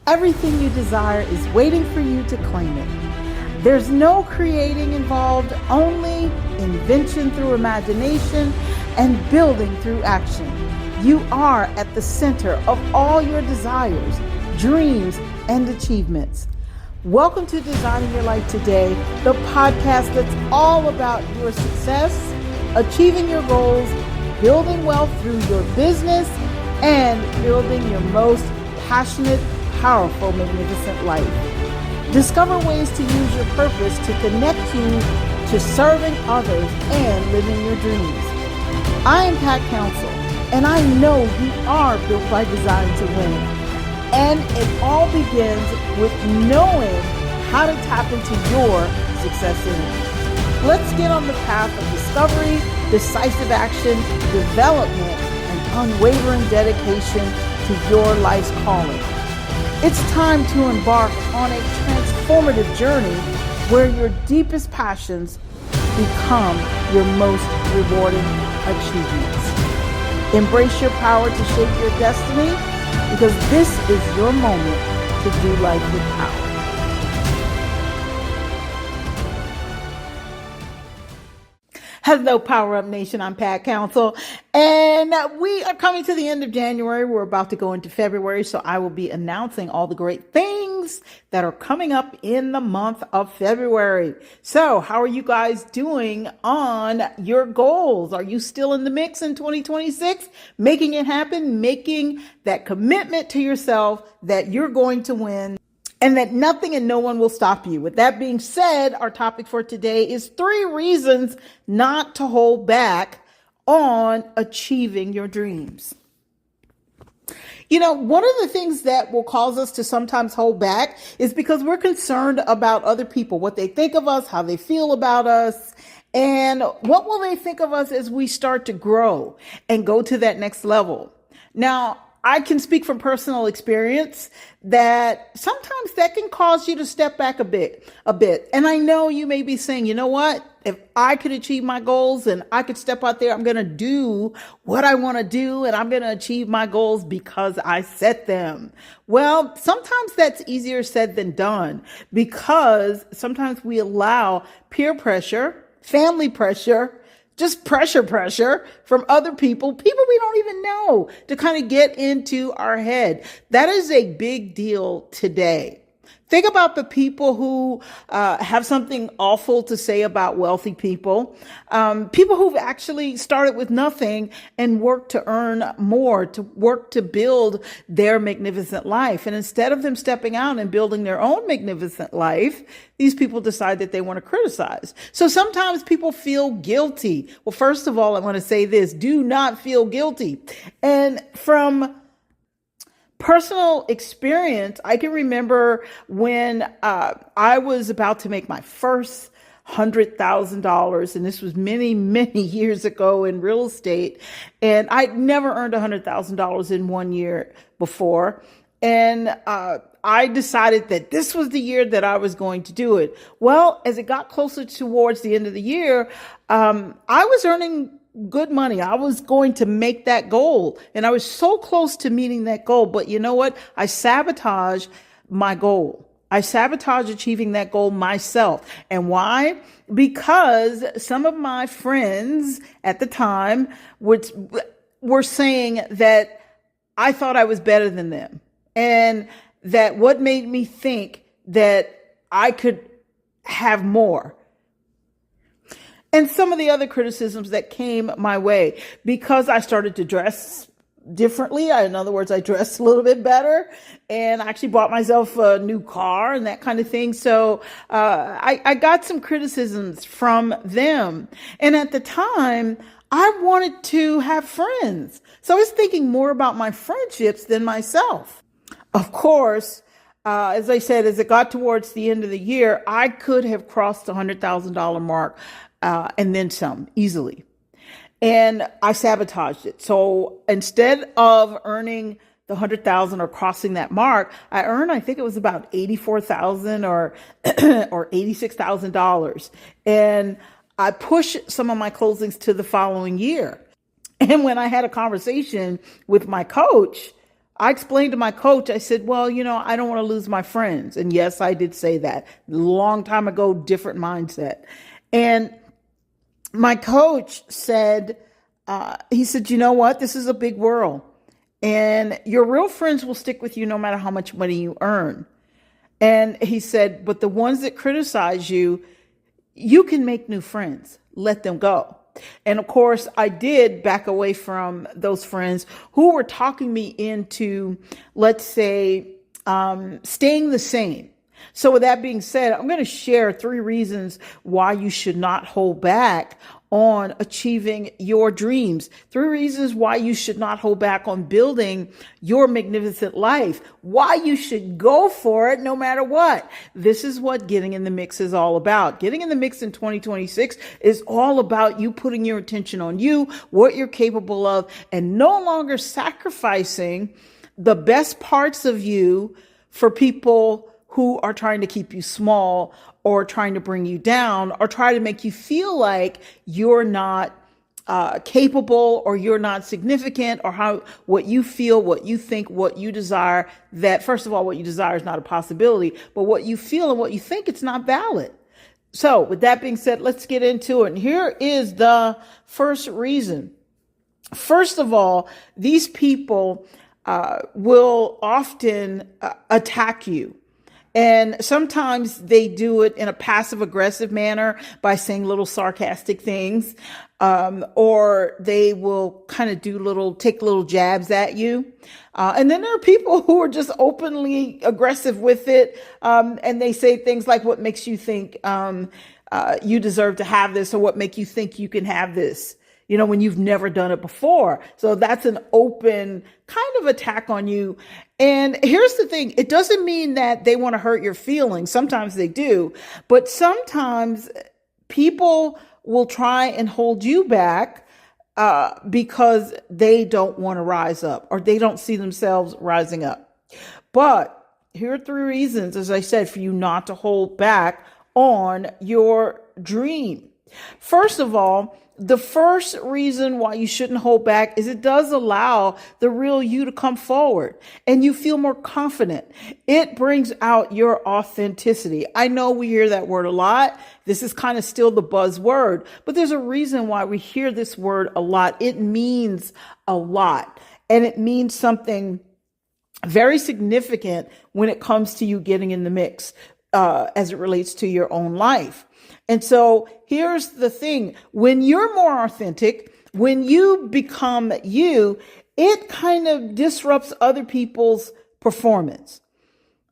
Everything you desire is waiting for you to claim it. There's no creating involved, only invention through imagination and building through action. You are at the center of all your desires, dreams, and achievements. Welcome to Designing Your Life Today, the podcast that's all about your success, achieving your goals, building wealth through your business, and building your most passionate, powerful, magnificent life. Discover ways to use your purpose to connect you to serving others and living your dreams. I am PatCouncil, and I know you are built by design to win. And it all begins with knowing how to tap into your success energy. Let's get on the path of discovery, decisive action, development, and unwavering dedication to your life's calling. It's time to embark on a transformative journey where your deepest passions become your most rewarding achievements. Embrace your power to shape your destiny, because this is your moment to do life with power. Hello, Power Up Nation. I'm PatCouncil, and we are coming to the end of January. We're about to go into February, so I will be announcing all the great things that are coming up in the month of February. So how are you guys doing on your goals? Are you still in the mix in 2026? Making it happen, making that commitment to yourself that you're going to win, and that nothing and no one will stop you. With that being said, our topic for today is 3 reasons not to hold back on achieving your dreams. You know, one of the things that will cause us to sometimes hold back is because we're concerned about other people, what they think of us, how they feel about us, and what will they think of us as we start to grow and go to that next level. Now, I can speak from personal experience that sometimes that can cause you to step back a bit. And I know you may be saying, you know what? If I could achieve my goals and I could step out there, I'm going to do what I want to do, and I'm going to achieve my goals because I set them. Well, sometimes that's easier said than done, because sometimes we allow peer pressure, family pressure, just pressure from other people we don't even know, to kind of get into our head. That is a big deal today. Think about the people who have something awful to say about wealthy people, people who've actually started with nothing and worked to earn more, to work to build their magnificent life. And instead of them stepping out and building their own magnificent life, these people decide that they want to criticize. So sometimes people feel guilty. Well, first of all, I want to say this: do not feel guilty. And from personal experience, I can remember when I was about to make my first $100,000, and this was many, many years ago in real estate, and I'd never earned $100,000 in 1 year before. And I decided that this was the year that I was going to do it. Well, as it got closer towards the end of the year, I was earning good money. I was going to make that goal, and I was so close to meeting that goal. But you know what? I sabotaged my goal. I sabotaged achieving that goal myself. And why? Because some of my friends at the time were saying that I thought I was better than them, and that what made me think that I could have more. And some of the other criticisms that came my way, because I started to dress differently. In other words, I dressed a little bit better, and I actually bought myself a new car and that kind of thing. So I got some criticisms from them. And at the time, I wanted to have friends. So I was thinking more about my friendships than myself. Of course, as I said, as it got towards the end of the year, I could have crossed the $100,000 mark and then some easily. And I sabotaged it. So instead of earning the 100,000 or crossing that mark, I earned, I think it was about 84,000 or $86,000. And I pushed some of my closings to the following year. And when I had a conversation with my coach, I explained to my coach, I said, well, I don't want to lose my friends. And yes, I did say that long time ago, different mindset. And my coach said, he said, you know what? This is a big world and your real friends will stick with you no matter how much money you earn. And he said, but the ones that criticize you, you can make new friends. Let them go. And of course, I did back away from those friends who were talking me into, let's say, staying the same. So with that being said, I'm going to share 3 reasons why you should not hold back on achieving your dreams. 3 reasons why you should not hold back on building your magnificent life. Why you should go for it no matter what. This is what getting in the mix is all about. Getting in the mix in 2026 is all about you putting your attention on you, what you're capable of, and no longer sacrificing the best parts of you for people who are trying to keep you small or trying to bring you down or try to make you feel like you're not capable or you're not significant or what you feel, what you think, what you desire, that first of all, what you desire is not a possibility, but what you feel and what you think, it's not valid. So with that being said, let's get into it. And here is the first reason. First of all, these people will often attack you. And sometimes they do it in a passive aggressive manner by saying little sarcastic things, or they will kind of take little jabs at you. And then there are people who are just openly aggressive with it. And they say things like, what makes you think you deserve to have this, or what make you think you can have this? When you've never done it before. So that's an open kind of attack on you. And here's the thing. It doesn't mean that they want to hurt your feelings. Sometimes they do, but sometimes people will try and hold you back because they don't want to rise up or they don't see themselves rising up. But here are 3 reasons, as I said, for you not to hold back on your dream. First of all, the first reason why you shouldn't hold back is it does allow the real you to come forward and you feel more confident. It brings out your authenticity. I know we hear that word a lot. This is kind of still the buzzword, but there's a reason why we hear this word a lot. It means a lot, and it means something very significant when it comes to you getting in the mix as it relates to your own life. And so here's the thing. When you're more authentic, when you become you, it kind of disrupts other people's performance.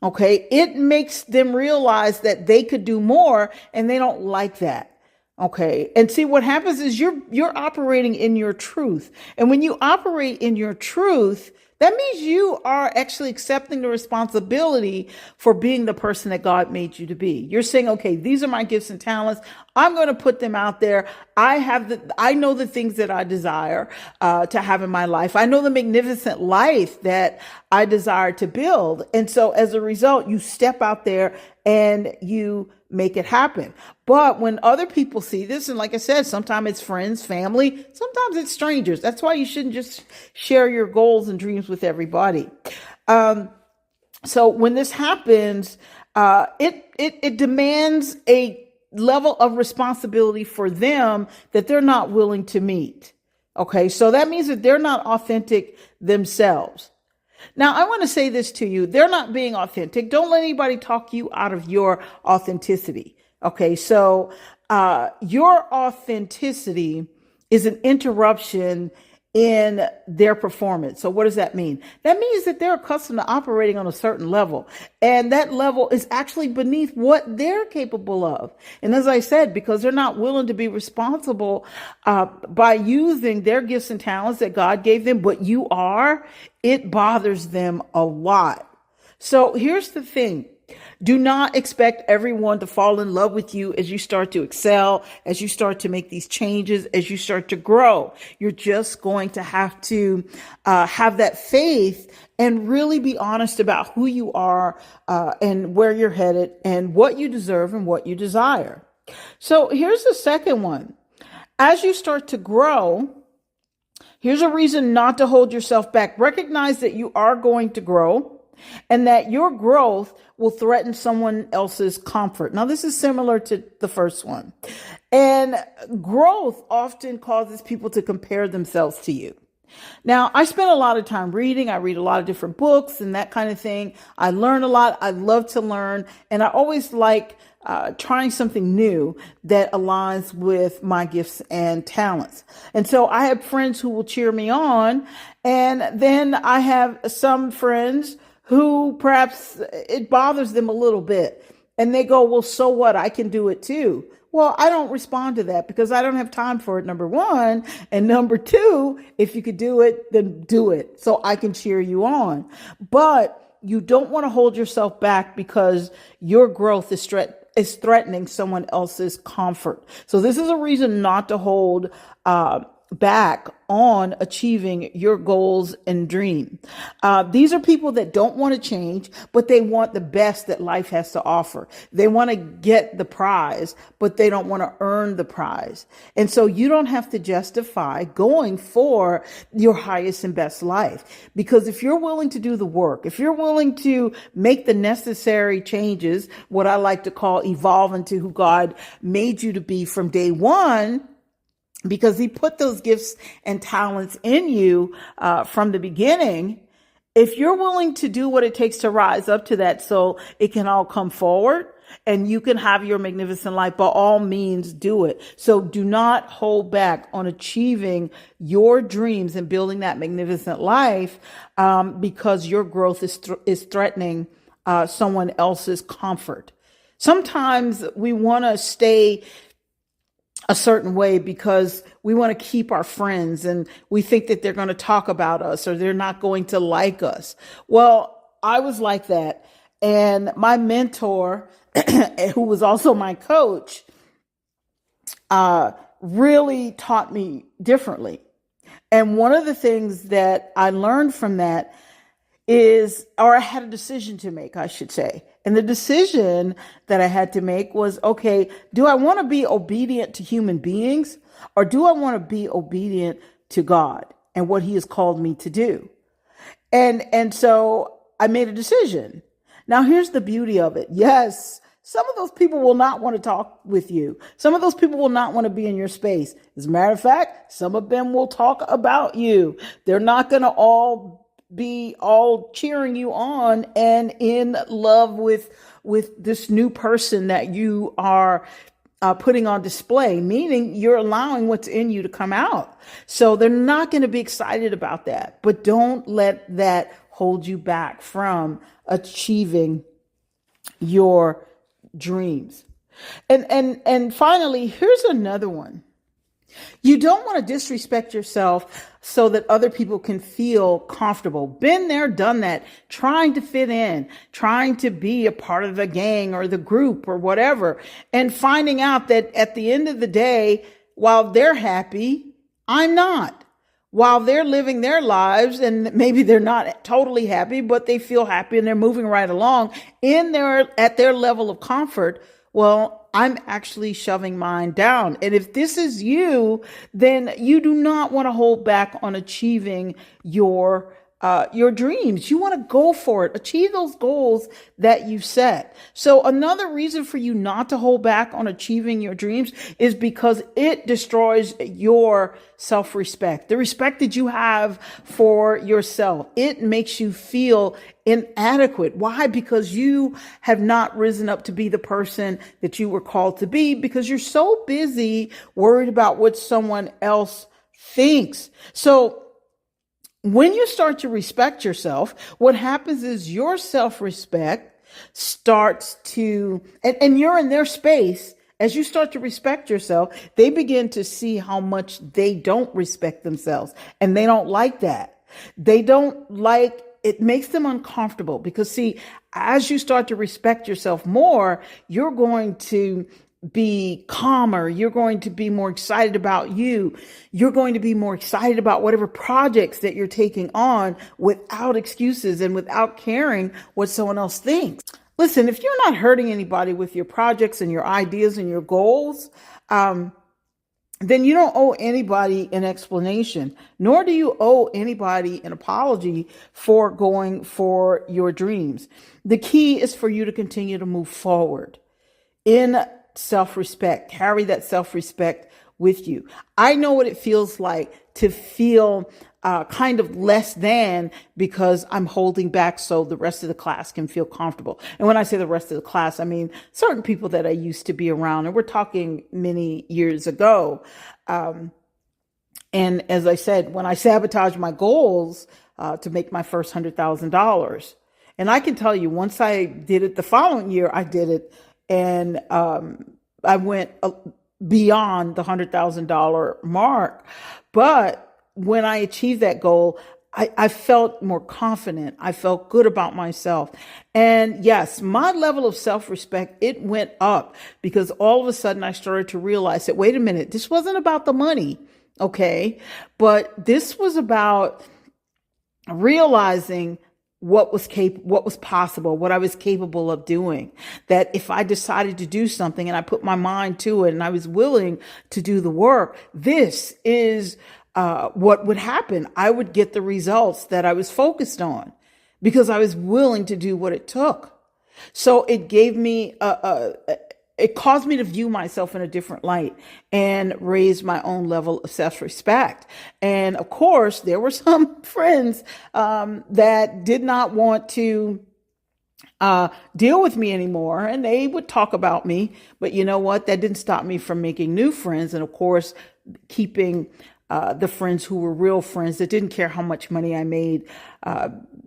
Okay. It makes them realize that they could do more and they don't like that. Okay. And see, what happens is you're operating in your truth. And when you operate in your truth, that means you are actually accepting the responsibility for being the person that God made you to be. You're saying, okay, these are my gifts and talents. I'm going to put them out there. I know the things that I desire to have in my life. I know the magnificent life that I desire to build. And so as a result, you step out there and you make it happen. But when other people see this, and like I said, sometimes it's friends, family, sometimes it's strangers. That's why you shouldn't just share your goals and dreams with everybody. So when this happens, it demands a level of responsibility for them that they're not willing to meet. Okay. So that means that they're not authentic themselves. Now, I want to say this to you. They're not being authentic. Don't let anybody talk you out of your authenticity. Okay. So, your authenticity is an interruption in their performance. So what does that mean? That means that they're accustomed to operating on a certain level, and that level is actually beneath what they're capable of. And as I said, because they're not willing to be responsible by using their gifts and talents that God gave them, but you are, it bothers them a lot. So here's the thing. Do not expect everyone to fall in love with you as you start to excel, as you start to make these changes, as you start to grow. You're just going to have to have that faith and really be honest about who you are and where you're headed and what you deserve and what you desire. So here's the second one. As you start to grow, Here's a reason not to hold yourself back. Recognize that you are going to grow and that your growth will threaten someone else's comfort. Now, this is similar to the first one. And growth often causes people to compare themselves to you. Now, I spend a lot of time reading. I read a lot of different books and that kind of thing. I learn a lot. I love to learn. And I always like trying something new that aligns with my gifts and talents. And so I have friends who will cheer me on. And then I have some friends who perhaps it bothers them a little bit. And they go, well, so what? I can do it too. Well, I don't respond to that because I don't have time for it, number one. And number two, if you could do it, then do it so I can cheer you on. But you don't want to hold yourself back because your growth is threatening someone else's comfort. So this is a reason not to hold back on achieving your goals and dream. These are people that don't want to change, but they want the best that life has to offer. They want to get the prize, but they don't want to earn the prize. And so you don't have to justify going for your highest and best life. Because if you're willing to do the work, if you're willing to make the necessary changes, what I like to call evolve into who God made you to be from day one, because he put those gifts and talents in you from the beginning. If you're willing to do what it takes to rise up to that so it can all come forward and you can have your magnificent life, by all means do it. So do not hold back on achieving your dreams and building that magnificent life because your growth is threatening someone else's comfort. Sometimes we want to stay a certain way because we want to keep our friends and we think that they're going to talk about us or they're not going to like us. Well, I was like that. And my mentor, who was also my coach, really taught me differently. And one of the things that I learned from that or I had a decision to make, I should say. And the decision that I had to make was, okay, do I want to be obedient to human beings or do I want to be obedient to God and what he has called me to do? And so I made a decision. Now, here's the beauty of it. Yes, some of those people will not want to talk with you. Some of those people will not want to be in your space. As a matter of fact, some of them will talk about you. They're not going to all be all cheering you on and in love with this new person that you are putting on display, meaning you're allowing what's in you to come out. So they're not going to be excited about that, but don't let that hold you back from achieving your dreams. And finally, here's another one. You don't want to disrespect yourself so that other people can feel comfortable. Been there, done that, trying to fit in, trying to be a part of the gang or the group or whatever, and finding out that at the end of the day, while they're happy, I'm not. While they're living their lives and maybe they're not totally happy, but they feel happy and they're moving right along at their level of comfort. Well, I'm actually shoving mine down. And if this is you, then you do not want to hold back on achieving your dreams. You want to go for it. Achieve those goals that you set. So another reason for you not to hold back on achieving your dreams is because it destroys your self-respect, the respect that you have for yourself. It makes you feel inadequate. Why? Because you have not risen up to be the person that you were called to be because you're so busy worried about what someone else thinks. So when you start to respect yourself, what happens is your self-respect starts to, and you're in their space. As you start to respect yourself, they begin to see how much they don't respect themselves. And they don't like that. It makes them uncomfortable because see, as you start to respect yourself more, you're going to be calmer. You're going to be more excited about you. You're going to be more excited about whatever projects that you're taking on without excuses and without caring what someone else thinks. Listen, if you're not hurting anybody with your projects and your ideas and your goals, then you don't owe anybody an explanation, nor do you owe anybody an apology for going for your dreams. The key is for you to continue to move forward in self-respect. Carry that self-respect with you. I know what it feels like to feel kind of less than because I'm holding back so the rest of the class can feel comfortable. And when I say the rest of the class, I mean certain people that I used to be around. And we're talking many years ago. And as I said, when I sabotaged my goals to make my first $100,000, and I can tell you, once I did it the following year, I did it. And I went beyond the $100,000 mark. But when I achieved that goal, I felt more confident. I felt good about myself. And yes, my level of self-respect, it went up because all of a sudden I started to realize that, wait a minute, this wasn't about the money. Okay. But this was about realizing what was possible, what I was capable of doing. That if I decided to do something and I put my mind to it and I was willing to do the work, this is what would happen. I would get the results that I was focused on because I was willing to do what it took. So it gave me it caused me to view myself in a different light and raise my own level of self-respect. And of course, there were some friends that did not want to deal with me anymore, and they would talk about me. But you know what? That didn't stop me from making new friends, and of course, keeping the friends who were real friends that didn't care how much money I made.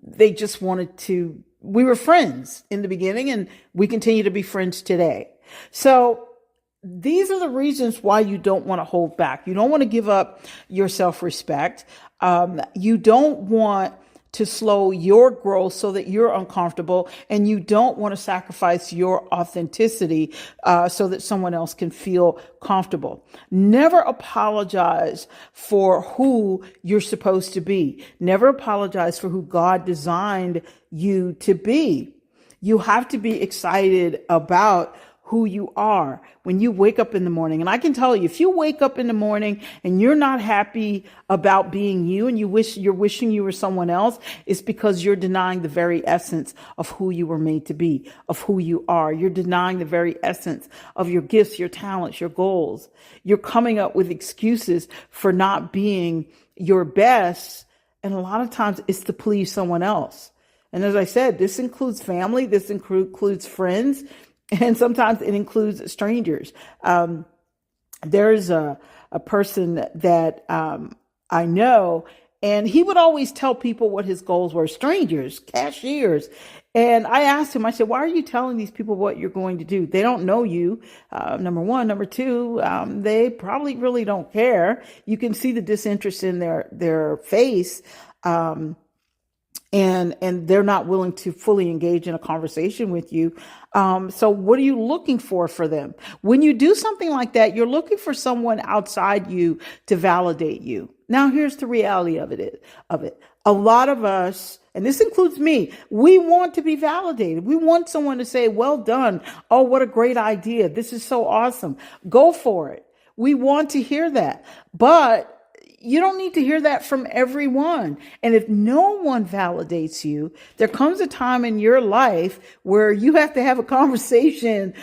They just wanted to. We were friends in the beginning, and we continue to be friends today. So these are the reasons why you don't want to hold back. You don't want to give up your self-respect. You don't want to slow your growth so that you're uncomfortable, and you don't want to sacrifice your authenticity so that someone else can feel comfortable. Never apologize for who you're supposed to be. Never apologize for who God designed you to be. You have to be excited about who you are when you wake up in the morning. And I can tell you, if you wake up in the morning and you're not happy about being you and you're wishing you were someone else, it's because you're denying the very essence of who you were made to be, of who you are. You're denying the very essence of your gifts, your talents, your goals. You're coming up with excuses for not being your best. And a lot of times it's to please someone else. And as I said, this includes family, this includes friends, and sometimes it includes strangers. There's a person that I know, and he would always tell people what his goals were, strangers, cashiers. And I asked him, I said, why are you telling these people what you're going to do? They don't know you, number one. Number two, they probably really don't care. You can see the disinterest in their face. And they're not willing to fully engage in a conversation with you. So what are you looking for them? When you do something like that, you're looking for someone outside you to validate you. Now, here's the reality of it. A lot of us, and this includes me, we want to be validated. We want someone to say, well done. Oh, what a great idea. This is so awesome. Go for it. We want to hear that. But you don't need to hear that from everyone. And if no one validates you, there comes a time in your life where you have to have a conversation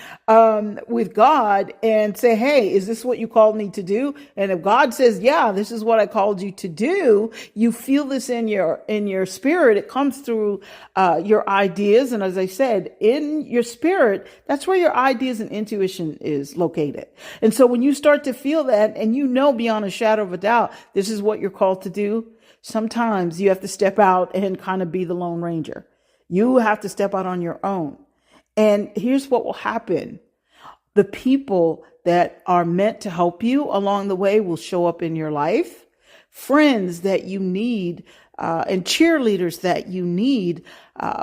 with God and say, hey, is this what you called me to do? And if God says, yeah, this is what I called you to do, you feel this in your spirit. It comes through your ideas. And as I said, in your spirit, that's where your ideas and intuition is located. And so when you start to feel that, and you know beyond a shadow of a doubt, this is what you're called to do, sometimes you have to step out and kind of be the Lone Ranger. You have to step out on your own. And here's what will happen. The people that are meant to help you along the way will show up in your life. Friends that you need and cheerleaders that you need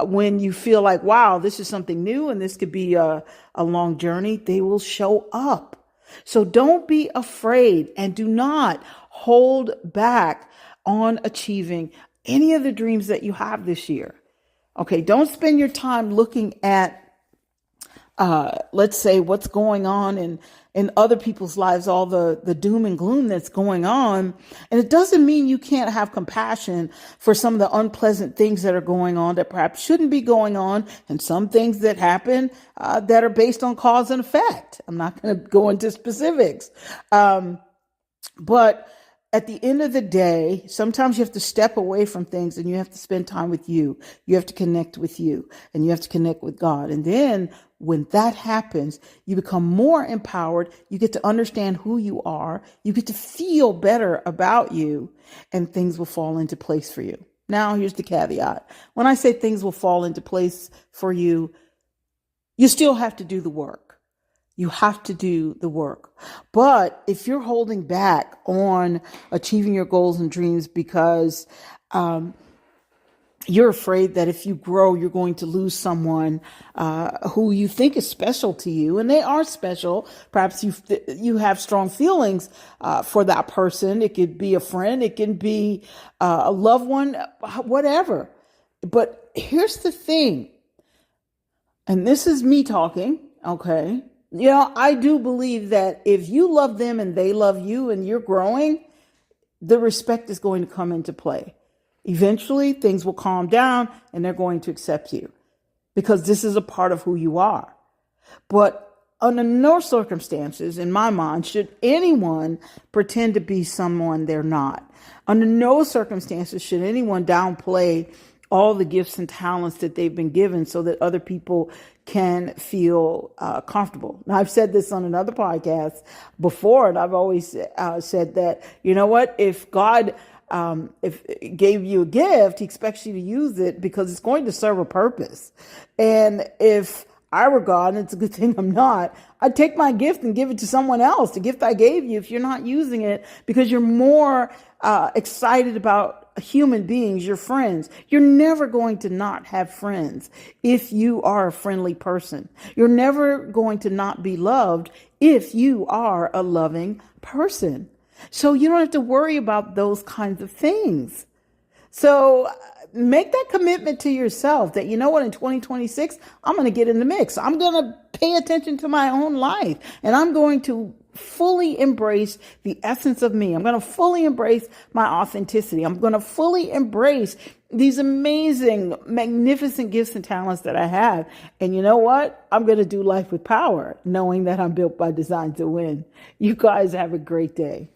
when you feel like, wow, this is something new and this could be a long journey, they will show up. So don't be afraid and do not hold back on achieving any of the dreams that you have this year. Okay, don't spend your time looking at let's say what's going on in other people's lives, all the doom and gloom that's going on. And it doesn't mean you can't have compassion for some of the unpleasant things that are going on that perhaps shouldn't be going on, and some things that happen that are based on cause and effect. I'm not going to go into specifics. But at the end of the day, sometimes you have to step away from things and you have to spend time with you. You have to connect with you and you have to connect with God. And then when that happens, you become more empowered. You get to understand who you are. You get to feel better about you, and things will fall into place for you. Now, here's the caveat. When I say things will fall into place for you, you still have to do the work. You have to do the work. But if you're holding back on achieving your goals and dreams because you're afraid that if you grow, you're going to lose someone who you think is special to you, and they are special. Perhaps you have strong feelings for that person. It could be a friend. It can be a loved one, whatever. But here's the thing, and this is me talking, okay? I do believe that if you love them and they love you and you're growing, the respect is going to come into play. Eventually, things will calm down and they're going to accept you because this is a part of who you are. But under no circumstances, in my mind, should anyone pretend to be someone they're not. Under no circumstances should anyone downplay all the gifts and talents that they've been given so that other people can feel comfortable. Now, I've said this on another podcast before, and I've always said that, you know what, if God if it gave you a gift, he expects you to use it because it's going to serve a purpose. And if I were God, and it's a good thing I'm not, I'd take my gift and give it to someone else. The gift I gave you, if you're not using it because you're more excited about human beings, your friends, you're never going to not have friends if you are a friendly person. You're never going to not be loved if you are a loving person. So you don't have to worry about those kinds of things. So make that commitment to yourself that, you know what, in 2026, I'm going to get in the mix. I'm going to pay attention to my own life, and I'm going to fully embrace the essence of me. I'm going to fully embrace my authenticity. I'm going to fully embrace these amazing, magnificent gifts and talents that I have. And you know what? I'm going to do life with power, knowing that I'm built by design to win. You guys have a great day.